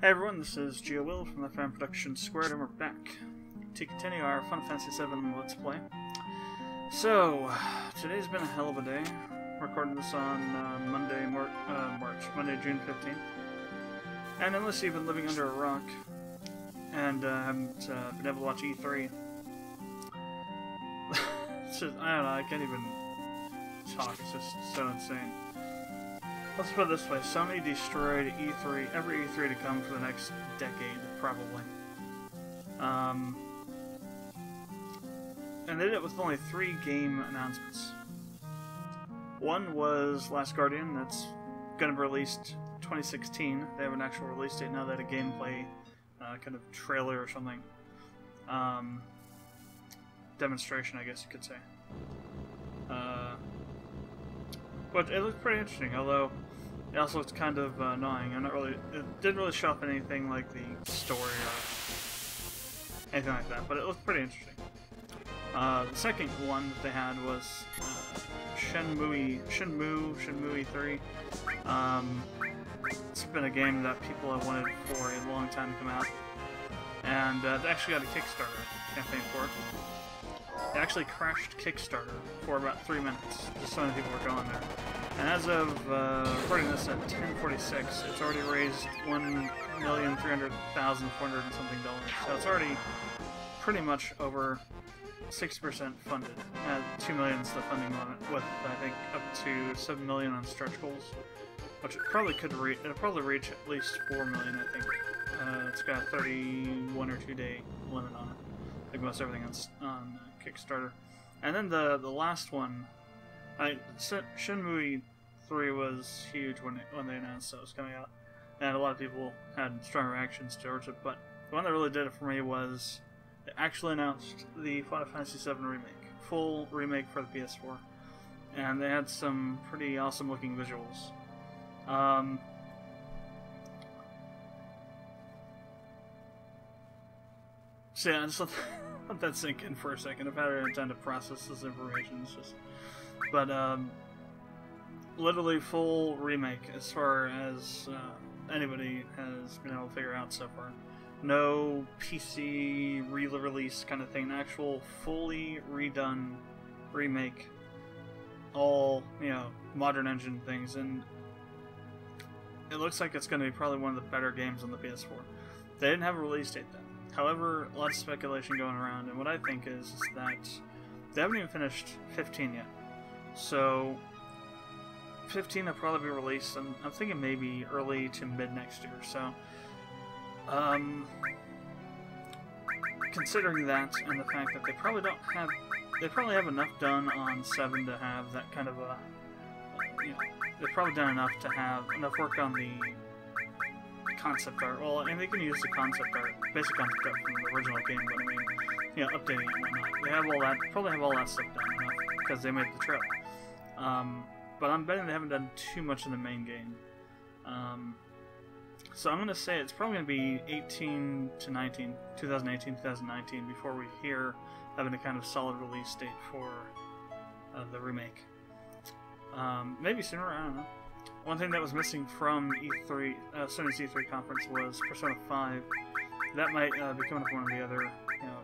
Hey everyone, this is Will from the Productions², and we're back to continue our Final Fantasy VII Let's Play. So, today's been a hell of a day. Recording this on Monday, June 15th. And unless you've been living under a rock and haven't been able to watch E3, it's just, I don't know, I can't even talk, it's just so insane. Let's put it this way, Sony destroyed E3, every E3 to come for the next decade, probably. And they did it with only 3 game announcements. One was Last Guardian, that's going to be released 2016. They have an actual release date now, they had a gameplay kind of trailer or something. Demonstration, I guess you could say. But it looked pretty interesting, although it also looked kind of annoying. It didn't really show up anything like the story or anything like that, but it looked pretty interesting. The second one that they had was Shenmue 3. It's been a game that people have wanted for a long time to come out, and they actually got a Kickstarter campaign for it. It actually crashed Kickstarter for about 3 minutes, just so many people were going there. And as of recording this at 10:46, it's already raised $1,300,400 and something dollars. So it's already pretty much over 60% funded. $2 million is the funding on it, with I think up to $7 million on stretch goals, which it probably could reach. It'll probably reach at least $4 million, I think. It's got a 31 or 2 day limit on it, like most everything on Kickstarter. And then the last one, Shenmue 3 was huge when they announced that it was coming out, and a lot of people had strong reactions towards it, but the one that really did it for me was they actually announced the Final Fantasy VII remake, full remake for the PS4, and they had some pretty awesome looking visuals. So yeah, just let that sink in for a second. I've had time to process this information. It's just, but literally full remake as far as anybody has been able to figure out so far. No PC re-release kind of thing. Actual fully redone remake. All, you know, modern engine things, and it looks like it's going to be probably one of the better games on the PS4. They didn't have a release date then. However, a lot of speculation going around, and what I think is that they haven't even finished 15 yet. So 15 will probably be released, and I'm thinking maybe early to mid next year. So, considering that and the fact that they probably have enough done on 7 to have that kind of a, you know, they've probably done enough to have enough work on the concept art. Well, and they can use the concept art, basic concept art from the original game, but I mean, you know, updating it and whatnot. They have all that, probably have all that stuff done enough, because they made the trailer. But I'm betting they haven't done too much in the main game. So I'm going to say it's probably going to be 2018, 2019, before we hear having a kind of solid release date for the remake. Maybe sooner, I don't know. One thing that was missing from E3, Sony's E3 conference was Persona 5. That might be coming up one of the other, you know,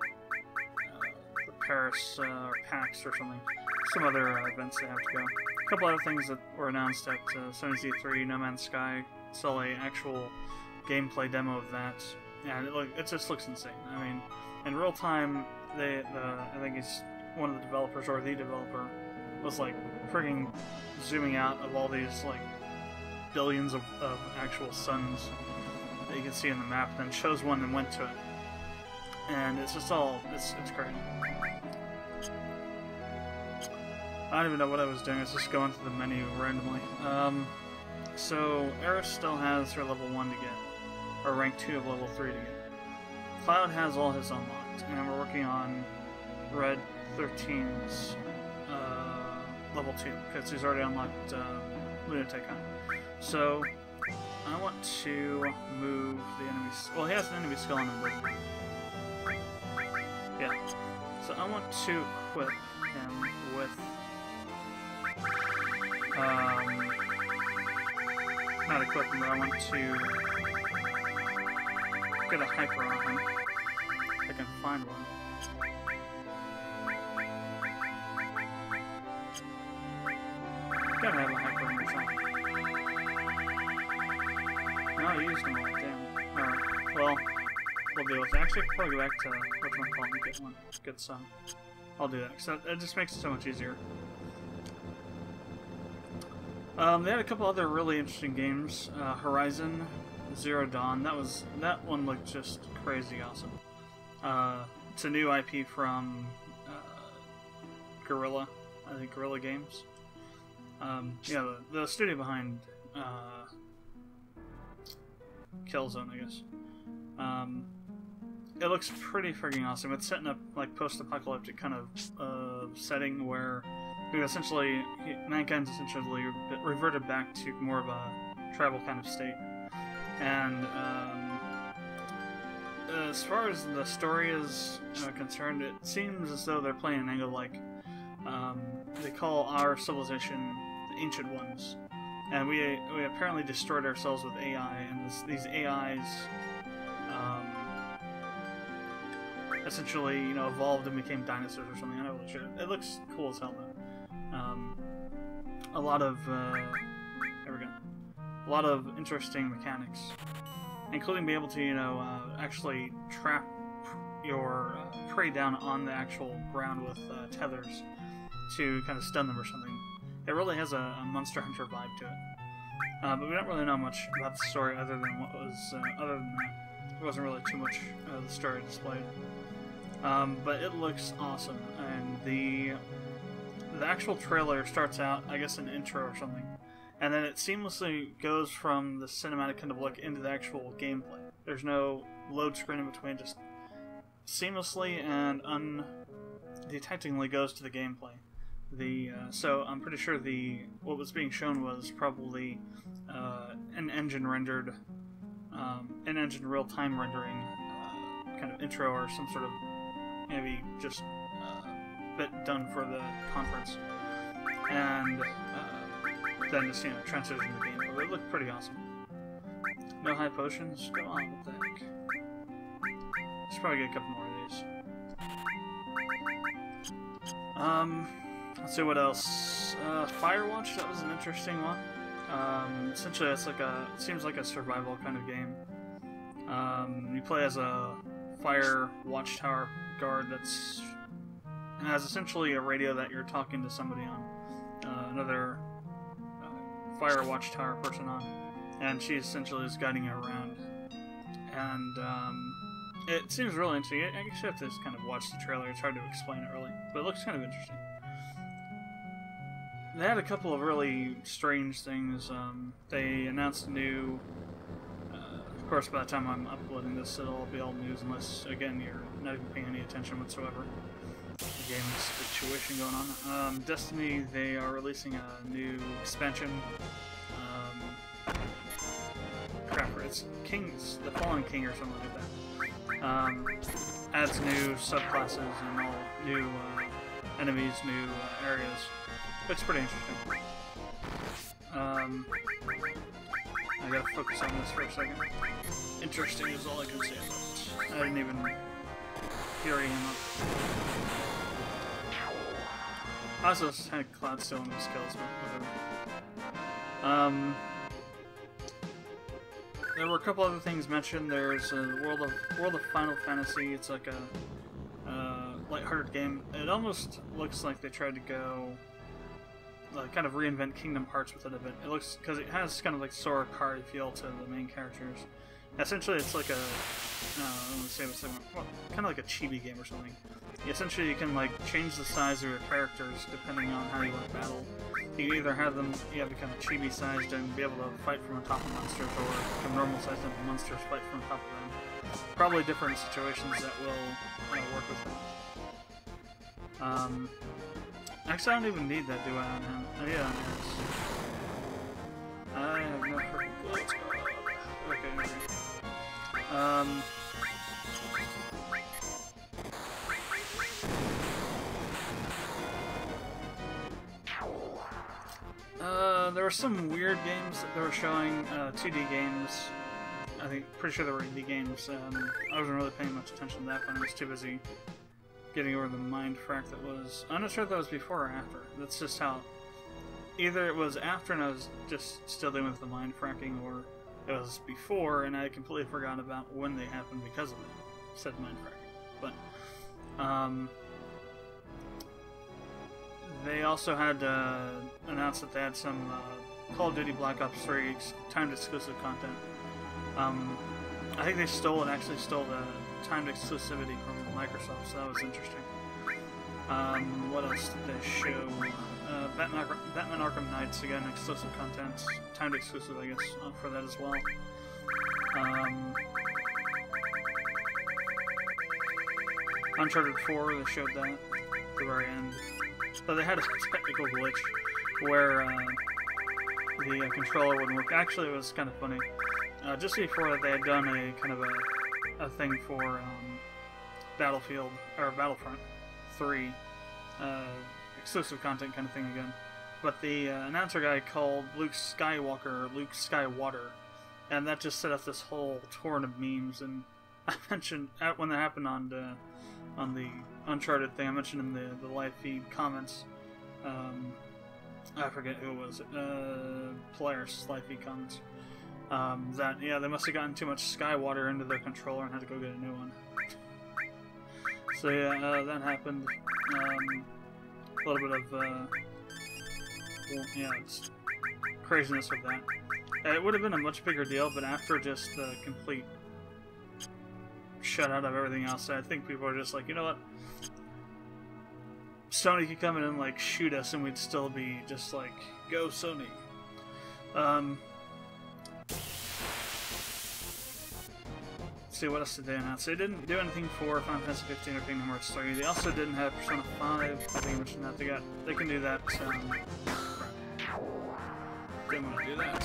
the Paris or PAX or something. Some other events they have to go. A couple other things that were announced at Sony's E3, No Man's Sky. Saw an actual gameplay demo of that, and it just looks insane. I mean, in real time, I think he's one of the developers, or the developer, was like frigging zooming out of all these like billions of actual suns that you can see in the map, and then chose one and went to it, and it's just all it's crazy. I don't even know what I was doing. I was just going through the menu randomly. So Eris still has her level 1 to get, or rank 2 of level 3 to get. Cloud has all his unlocked, and we're working on Red 13's level 2, because he's already unlocked Lunatic on. So I want to move the enemy. Well, he has an enemy skill on him, doesn't he? Yeah. So I want to equip him with not equip him, but I want to get a hyper on him. If I can find one. Gotta have a hyper on or something. No, I used them all. Damn. Alright. Well, we'll do it. Actually, I could probably go back to whatchamacallit and get one. Good son. I'll do that, because it just makes it so much easier. They had a couple other really interesting games. Horizon Zero Dawn. That one looked just crazy awesome. It's a new IP from Guerrilla. I think Guerrilla Games. Yeah, the studio behind Killzone, I guess. It looks pretty frigging awesome. It's setting up like post-apocalyptic kind of setting where mankind's essentially reverted back to more of a tribal kind of state. And as far as the story is concerned, it seems as though they're playing an angle like they call our civilization the Ancient Ones, and we apparently destroyed ourselves with AI, and these AIs essentially, you know, evolved and became dinosaurs or something. I don't know what shit. It looks cool as hell though. A lot of there we go. A lot of interesting mechanics, including being able to, you know, actually trap your prey down on the actual ground with tethers to kind of stun them or something. It really has a Monster Hunter vibe to it. But we don't really know much about the story other than what was other than that. There wasn't really too much of the story displayed. But it looks awesome, and the actual trailer starts out, I guess, an intro or something, and then it seamlessly goes from the cinematic kind of look into the actual gameplay. There's no load screen in between, just seamlessly and undetectingly goes to the gameplay. So I'm pretty sure what was being shown was probably an engine rendered, an engine real-time rendering kind of intro or some sort of maybe just bit done for the conference, and then just, you know, transition to the game. But it looked pretty awesome. No high potions? Go on, what the heck? Should probably get a couple more of these. Let's see what else. Firewatch, that was an interesting one. Essentially, it's like it seems like a survival kind of game. You play as a fire watchtower guard and has essentially a radio that you're talking to somebody on, another fire watchtower person on, and she essentially is guiding you around. And it seems really interesting. I guess you have to just kind of watch the trailer. It's hard to explain it really, but it looks kind of interesting. They had a couple of really strange things. They announced a new... of course, by the time I'm uploading this, it'll all be all news, unless, again, you're not even paying any attention whatsoever. The game situation going on. Destiny, they are releasing a new expansion. Crap, it's Kings, the Fallen King or something like that. Adds new subclasses and all new enemies, new areas. Looks pretty interesting. I gotta focus on this for a second. Interesting is all I can say about it. I didn't even fury him up. I also had Cloud still in his skills, but whatever. There were a couple other things mentioned. There's a World of Final Fantasy. It's like a lighthearted game. It almost looks like they tried to go kind of reinvent Kingdom Hearts with it a bit. It looks, because it has kind of like Sora Kari feel to the main characters. Essentially, it's like a kind of like a chibi game or something. Essentially, you can like change the size of your characters depending on how you want to battle. You can either have them, become chibi sized and be able to fight from on top of monsters, or become normal sized and the monsters fight from on top of them. Probably different situations that will work with them. Actually, I don't even need that, do I, on him? Oh, yeah, on his. I have no freaking clue what's going on. Okay, there were some weird games that they were showing, 2D games. I think, pretty sure they were indie games. I wasn't really paying much attention to that one. I was too busy getting over the mind frack that was. I'm not sure if that was before or after. That's just how. Either it was after and I was just still dealing with the mind fracking, or it was before and I completely forgot about when they happened because of it. Said mind fracking. But, they also had announced that they had some Call of Duty Black Ops 3 timed exclusive content. I think they actually stole the timed exclusivity from Microsoft, so that was interesting. What else did they show? Batman Arkham Knights, again, exclusive content. Timed exclusive, I guess, for that as well. Uncharted 4, they showed that at the very end. But they had a technical glitch where the controller wouldn't work. Actually, it was kind of funny. Just before that, they had done a kind of a thing for Battlefront 3 exclusive content kind of thing again. But the announcer guy called Luke Skywater, and that just set up this whole torrent of memes. And I mentioned when that happened on the Uncharted thing, I mentioned in the live feed comments. I forget who it was. Polaris live feed comments. That yeah, they must have gotten too much Skywater into their controller and had to go get a new one. So yeah, that happened. A little bit of it's craziness with that. It would have been a much bigger deal, but after just the complete shutout of everything else, I think people are just like, you know what? Sony could come in and like shoot us, and we'd still be just like, go Sony. See what else did they announce? They didn't do anything for Final Fantasy 15 or Kingdom Hearts 3. They also didn't have Persona 5. I think I mentioned that. They can do that. Didn't want to do that.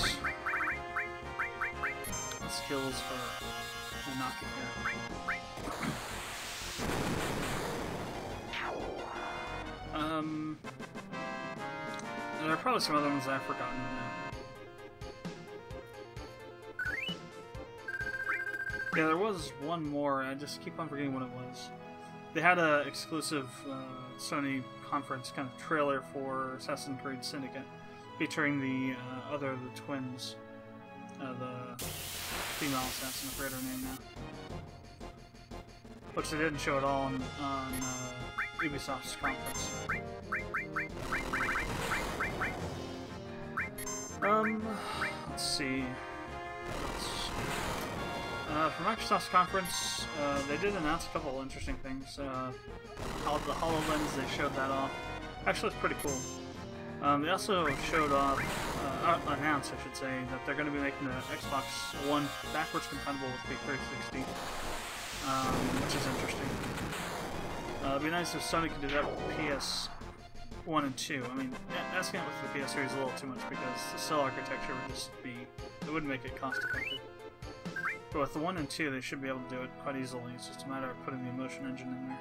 Skills for knocking down. There are probably some other ones I've forgotten now. Yeah, there was one more. I just keep on forgetting what it was. They had a exclusive Sony conference kind of trailer for Assassin's Creed Syndicate, featuring the twins, the female assassin. I forget her name now, which they didn't show at all on Ubisoft's conference. Let's see. For Microsoft's conference, they did announce a couple of interesting things. The HoloLens, they showed that off. Actually, it's pretty cool. They also showed off, announced, I should say, that they're going to be making the Xbox One backwards compatible with the 360, which is interesting. It'd be nice if Sony could do that with PS1 and 2. I mean, asking it with the PS3 is a little too much because the cell architecture would just be, it wouldn't make it cost effective. But with the 1 and 2, they should be able to do it quite easily. It's just a matter of putting the Emotion Engine in there.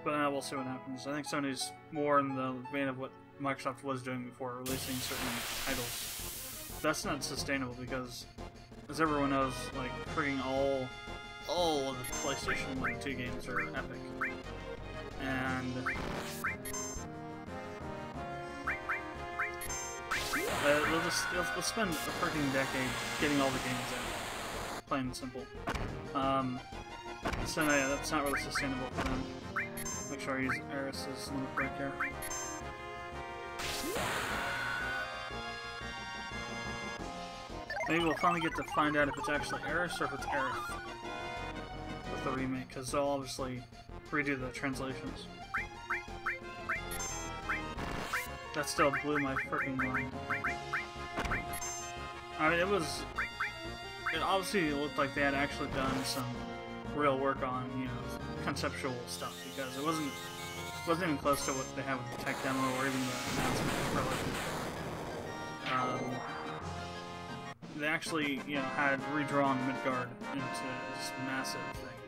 But we'll see what happens. I think Sony's more in the vein of what Microsoft was doing before, releasing certain titles. That's not sustainable because, as everyone knows, like, freaking all of the PlayStation 1 and 2 games are epic. And they'll spend a freaking decade getting all the games out. Plain and simple. So yeah, that's not really sustainable for them. Make sure I use Eris's limit break here. Maybe we'll finally get to find out if it's actually Eris or if it's Aerith with the remake, because they'll obviously redo the translations. That still blew my freaking mind. I mean, it obviously looked like they had actually done some real work on, you know, conceptual stuff, because it wasn't even close to what they have with the tech demo or even the announcement for they actually, you know, had redrawn Midgard into this massive thing.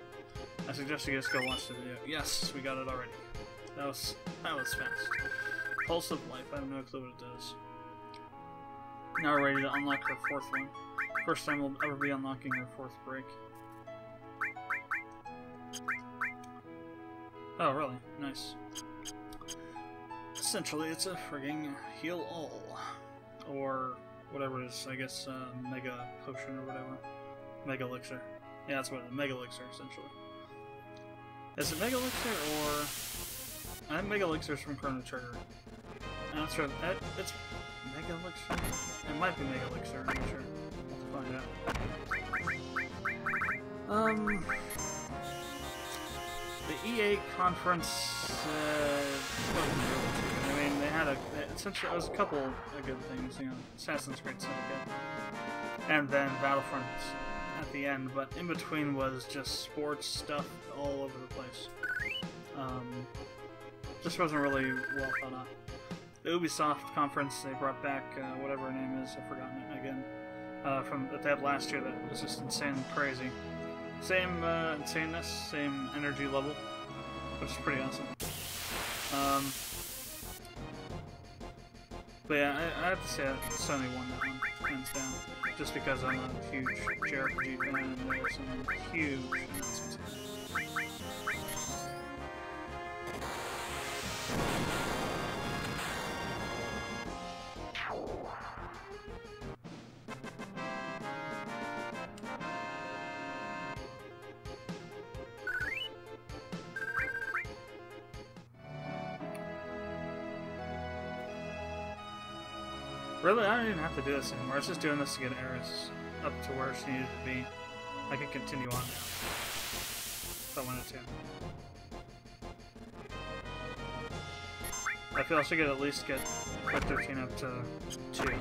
I suggest you guys go watch the video. Yes, we got it already. That was fast. Pulse of Life, I have no clue what it does. Now we're ready to unlock our fourth one. First time we'll ever be unlocking our 4th break. Oh, really? Nice. Essentially, it's a frigging heal all. Or whatever it is, I guess, Mega Potion or whatever. Mega Elixir. Yeah, that's what it is. Mega Elixir, essentially. Is it Mega Elixir or... I think Mega Elixir is from Chrono Trigger. I'm not sure. It's Mega Elixir? It might be Mega Elixir, I'm not sure. We'll have to find out. The EA conference, I mean, they had essentially, it was a couple of good things, you know, Assassin's Creed Syndicate, and then Battlefront at the end, but in between was just sports stuff all over the place. Just wasn't really well thought out. The Ubisoft conference, they brought back, whatever her name is, I've forgotten it again, from that they had last year that was just insanely crazy. Same insaneness, same energy level, which is pretty awesome. But yeah, I have to say that Sony won that one, hands down. Just because I'm a huge JRPG fan and there were some huge announcements. Really, I don't even have to do this anymore. I was just doing this to get Eris up to where she needed to be. I can continue on now, if I wanted to. I feel I should at least get 13 up to 2.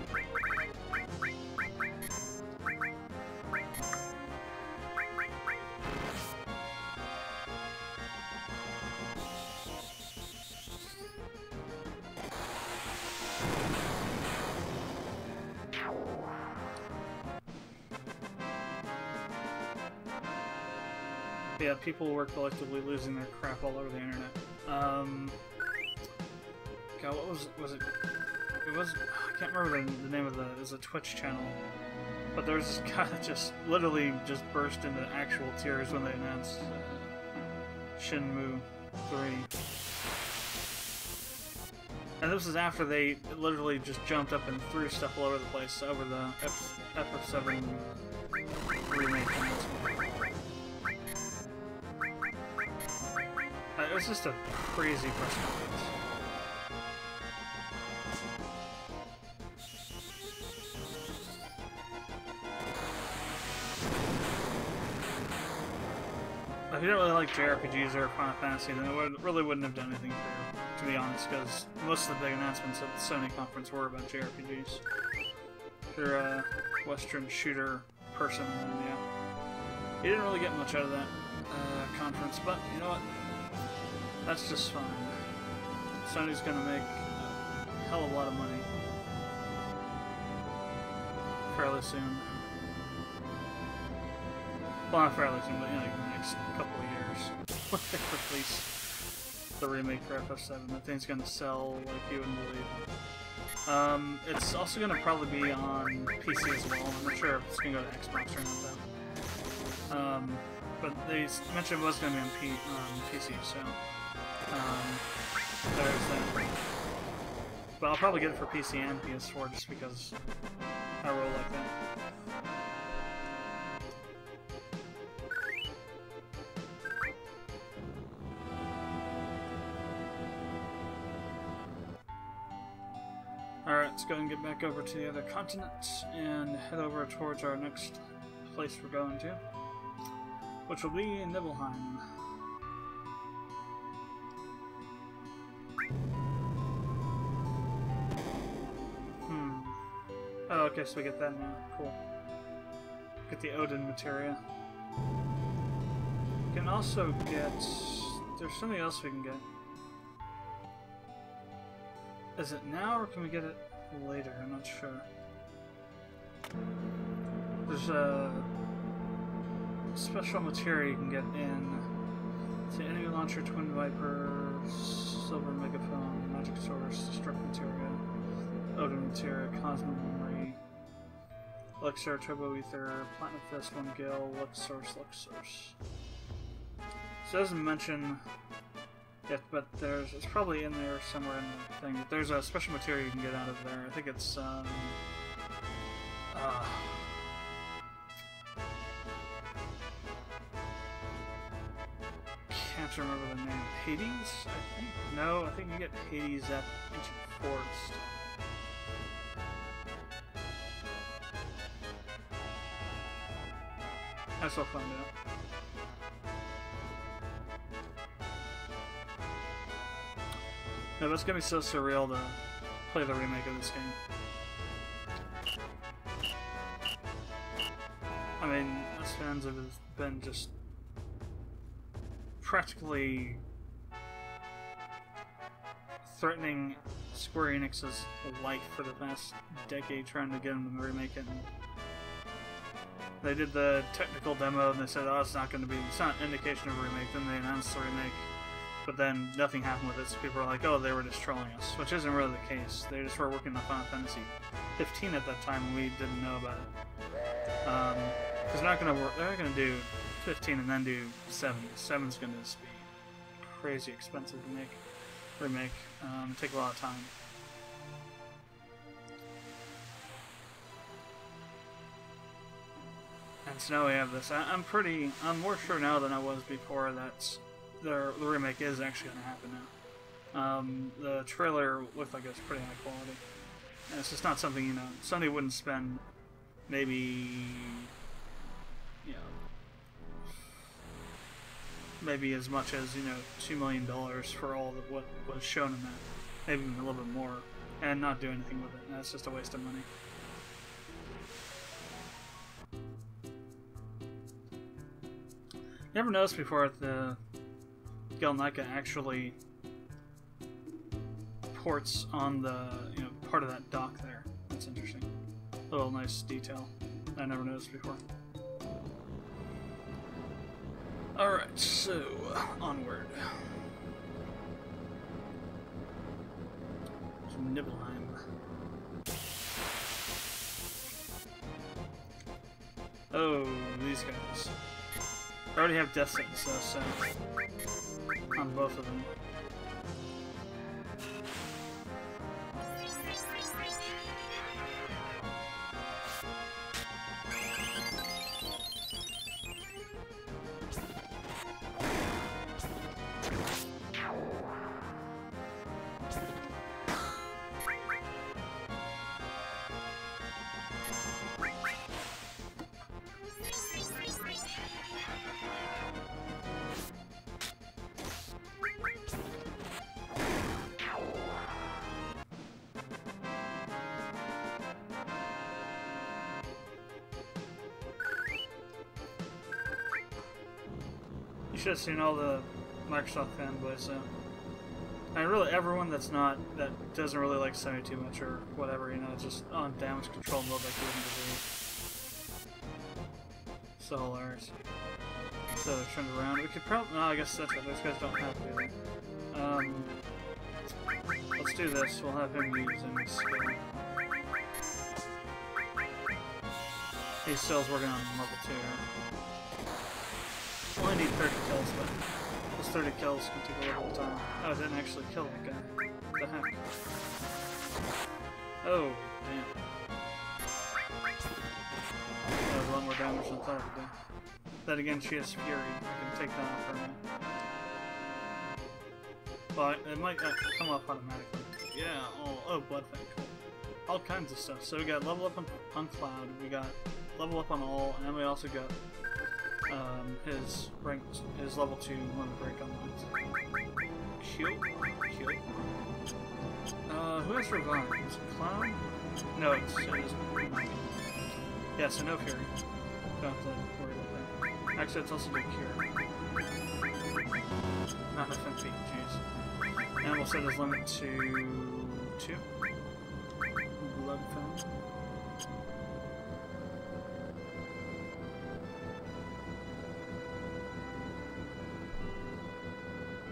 Yeah, people were collectively losing their crap all over the internet. God, what was it? It was, I can't remember the name of it was a Twitch channel. But there was this guy that just literally just burst into actual tears when they announced Shenmue 3. And this was after they literally just jumped up and threw stuff all over the place over the FF7 remake announcement. It was just a crazy press conference. If you don't really like JRPGs or Final Fantasy, then it really wouldn't have done anything for you, to be honest, because most of the big announcements at the Sony conference were about JRPGs. If you're a Western shooter person, then yeah. You didn't really get much out of that conference, but you know what? That's just fine. Sony's gonna make a hell of a lot of money fairly soon. Well, not fairly soon, but you know, like the next couple of years. When they release the remake for FF7, that thing's gonna sell like you wouldn't believe. It's also gonna probably be on PC as well. I'm not sure if it's gonna go to Xbox or not though. But they mentioned it was gonna be on PC, so. There's that. But I'll probably get it for PC and PS4 just because I roll like that. Alright, let's go and get back over to the other continent and head over towards our next place we're going to, which will be Nibelheim. Oh, okay, so we get that now. Cool. Get the Odin materia. We can also get... There's something else we can get. Is it now, or can we get it later? I'm not sure. There's a special materia you can get in... It's the enemy launcher, Twin Viper, Silver Megaphone, Magic Source, Destruct Materia, Odin Materia, Cosmo Memory, Elixir, Turbo Ether, Platinum Fist, 1 Gil, Luxorce, Luxorce. So it doesn't mention yet, but it's probably in there somewhere in the thing. There's a special material you can get out of there. I think it's, can't remember the name. Hades, I think? No, I think you get Hades at Ancient Forest. I guess I'll find out. No, but it's gonna be so surreal to play the remake of this game. I mean, us fans have been just practically threatening Square-Enix's life for the past decade, trying to get them to remake it. And they did the technical demo and they said, oh, it's not an indication of a remake. Then they announced the remake, but then nothing happened with it, so people were like, oh, they were just trolling us, which isn't really the case. They just were working on Final Fantasy 15 at that time, and we didn't know about it. Because they're not going to do 15 and then do 7. 7's going to just be crazy expensive to remake. Take a lot of time. And so now we have this. I'm more sure now than I was before that the remake is actually going to happen now. The trailer looked like it was pretty high quality. And it's just not something, you know, Sony wouldn't spend maybe, you know, maybe as much as, you know, $2 million for all of what was shown in that. Maybe even a little bit more. And not do anything with it. That's just a waste of money. You ever noticed before that the Galnica actually ports on the, you know, part of that dock there? That's interesting. A little nice detail I never noticed before. Alright, so onward. To Nibelheim. Oh, these guys. I already have death sentences set on both of them. You should have seen all the Microsoft fanboys, though. I mean, really, everyone that doesn't really like Sony too much or whatever, you know, just on damage control mode like you wouldn't believe. So hilarious. So they're turned around. We could probably. No, I guess that's right. Those guys don't have to. Let's do this. We'll have him using his skill. He still's working on level 2. Only need 30 kills, but those 30 kills can take a little time. Oh, I didn't actually kill that guy. What the heck? Oh, damn. That was a lot more damage than I thought it would do. Then again, she has Fury. I can take that off her now. But it might come off automatically. Yeah, oh, Blood Fang, cool. All kinds of stuff. So we got level up on Cloud, we got level up on All, and we also got his level 2 limit break unlocked. Cute. Who has Revive? Is it Cloud? No, it is. Yeah, so no Fury. Don't have to worry about that. Actually, it's also good Cure. Not enough MP, jeez. And we'll set his limit to 2. Blood Fountain.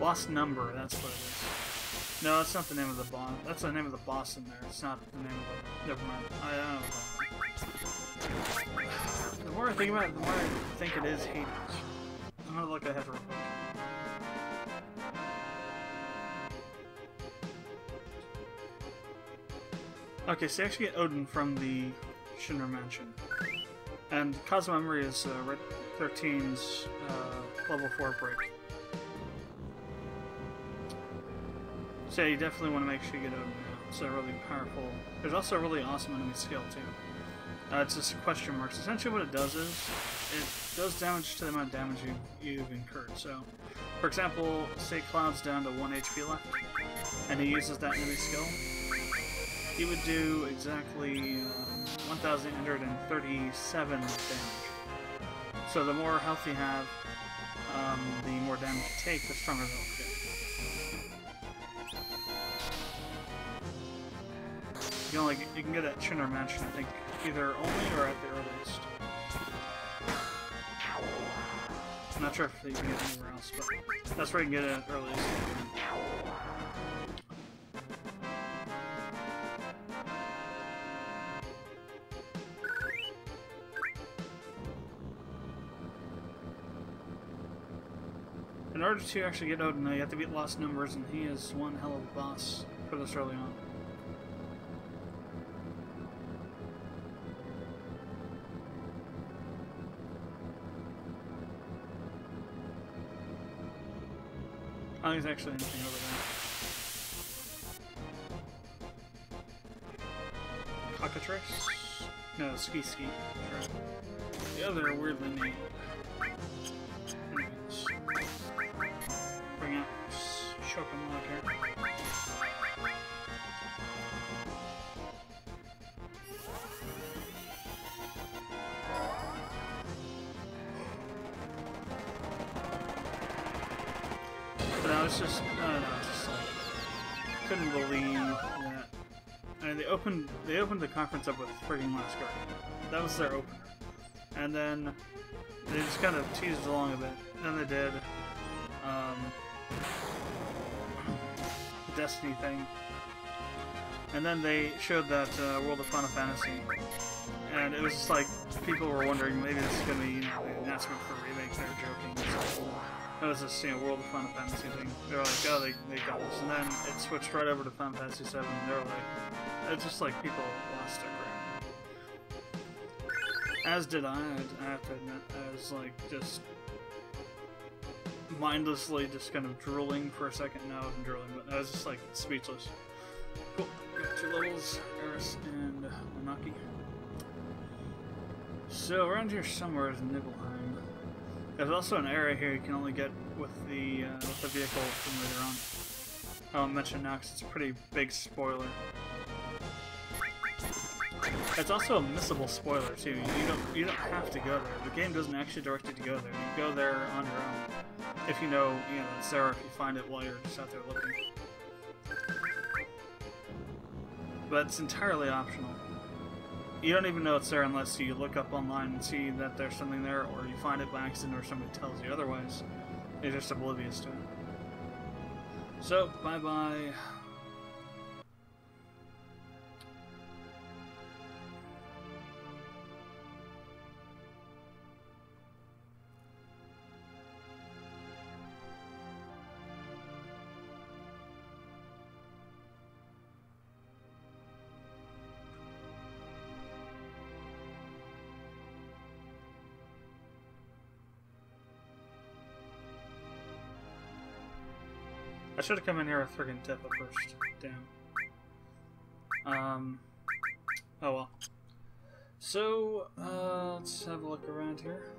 Boss number, that's what it is. No, that's not the name of the boss. That's the name of the boss in there. It's not the name of the... Never mind. I don't know about that. I think about it, the more I think it is Hades. I'm gonna look ahead real quick. Okay, so you actually get Odin from the Shinra Mansion. And Cause of Memory is Red 13's level 4 break. So yeah, you definitely want to make sure you get Odin now. It's a really powerful... There's also a really awesome enemy skill, too. It's just question marks. Essentially what it does is, it does damage to the amount of damage you've incurred. So, for example, say Cloud's down to 1 HP left, and he uses that enemy skill, he would do exactly 1,837 damage. So the more health you have, the more damage you take, the stronger they'll get. You can get it at Shinra Mansion, I think, either only or at the earliest. I'm not sure if you can get it anywhere else, but that's where you can get it at earliest. In order to actually get Odin, you have to beat Lost Numbers, and he is one hell of a boss for this early on. I don't think there's actually anything over there. Cockatrice? No, Ski. Sure. The other are weirdly named. Anyways. Bring out Shokumog here. But I was just, I don't know, just like, couldn't believe that. I mean, they opened the conference up with friggin' Last Guardian. That was their opener. And then they just kind of teased along a bit. And then they did the Destiny thing. And then they showed that World of Final Fantasy. And it was just like, people were wondering, maybe this is going to be, the announcement for a remake. They were joking. It was this, World of Final Fantasy thing. They were like, oh, they got this. And then it switched right over to Final Fantasy VII. And they were like, it's just like people lost their crap. As did I have to admit. I was like, just mindlessly just kind of drooling for a second. No, I wasn't drooling, but I was just like speechless. Cool. Got 2 levels, Eris and Monaki. So around here somewhere is Nibelheim. There's also an area here you can only get with the vehicle from later on. I won't mention now because it's a pretty big spoiler. It's also a missable spoiler too. You don't have to go there. The game doesn't actually direct you to go there. You go there on your own. If you know it's there, if you find it while you're just out there looking. But it's entirely optional. You don't even know it's there unless you look up online and see that there's something there, or you find it by accident, or somebody tells you otherwise. You're just oblivious to it. So, bye-bye. I should have come in here with friggin' Tifa first. Damn. Oh well. So, let's have a look around here.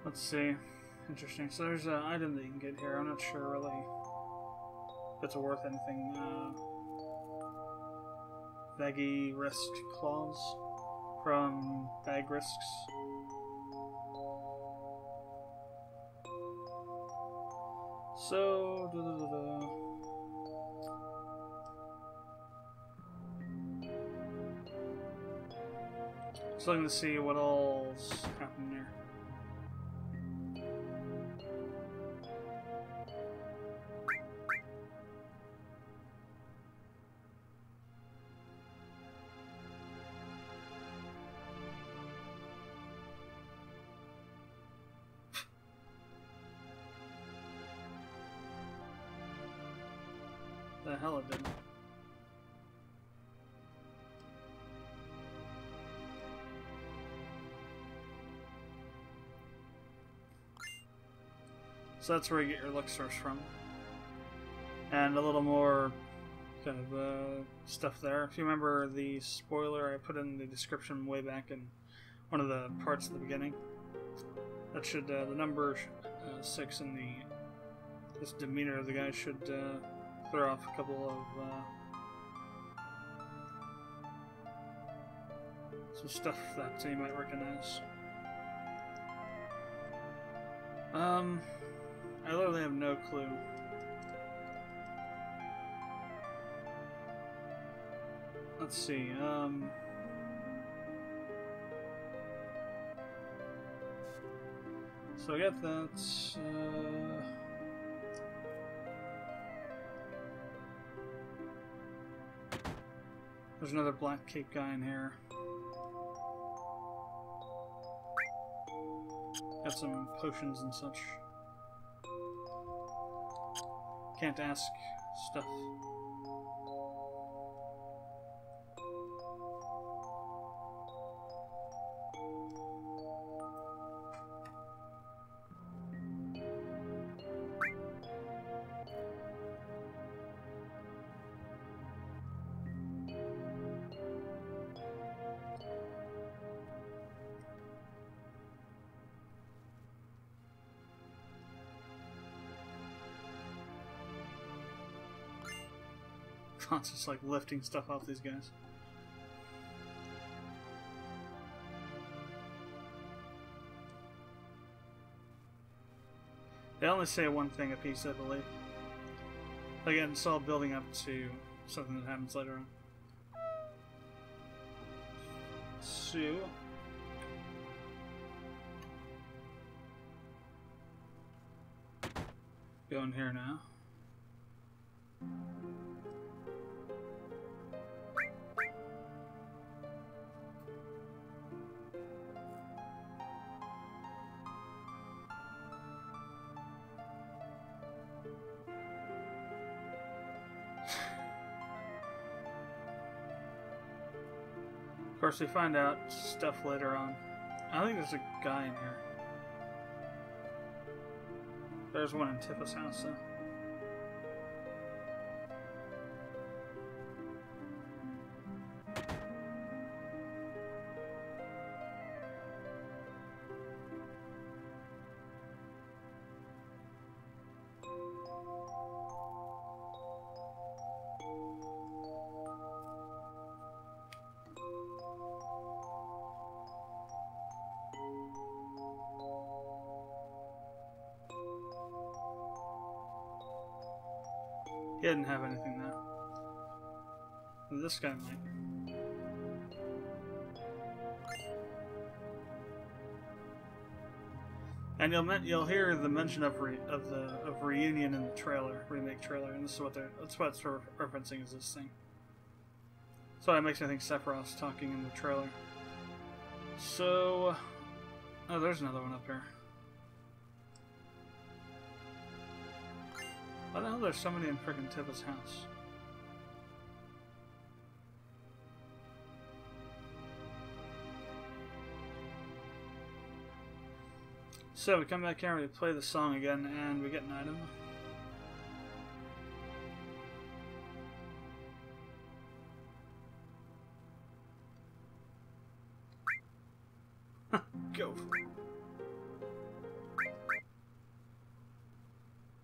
Let's see. Interesting. So there's an item that you can get here. I'm not sure really. if it's worth anything. VII risk clause from bag risks. So, just looking to see what all's happening there. The hell it didn't. So that's where you get your elixirs from. And a little more kind of stuff there. If you remember the spoiler I put in the description way back in one of the parts at the beginning, that should, the number 6 in this demeanor of the guy should throw off a couple of some stuff that you might recognize. I literally have no clue. Let's see, so I got that, there's another Black Cape guy in here. Got some potions and such. Can't ask stuff. It's just like lifting stuff off these guys. They only say one thing a piece, I believe. Again, it's all building up to something that happens later on. So, go in here now. Of course, we find out stuff later on. I think there's a guy in here. There's one in Tifa's house, though. He didn't have anything there. This guy might. And you'll hear the mention of reunion in the trailer, remake trailer, and this is that's what it's referencing is this thing. So it makes me think Sephiroth's talking in the trailer. So, oh, there's another one up here. Why the hell there's somebody in frickin' Tifa's house? So we come back here and we play the song again and we get an item. Go.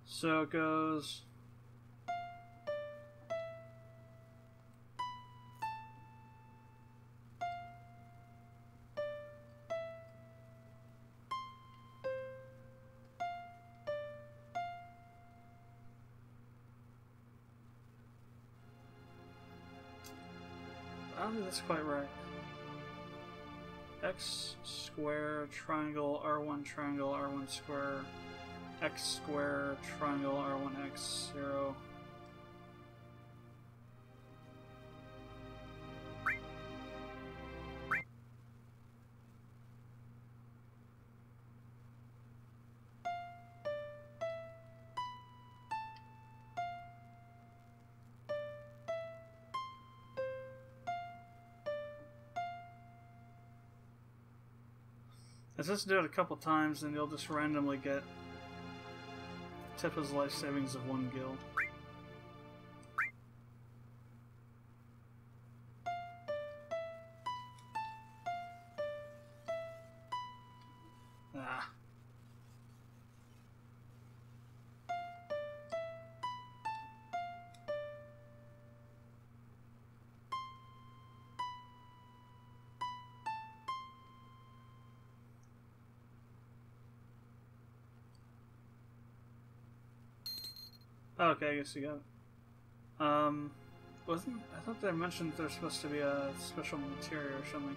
So it goes I don't think that's quite right. X square triangle R1 triangle R1 square X square triangle R1 X 0. Let's just do it a couple times, and you'll just randomly get Tippa's life savings of 1 gil. Ah. Okay, I guess you got it. I thought they mentioned there's supposed to be a special material or something.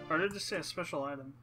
Or did it just say a special item?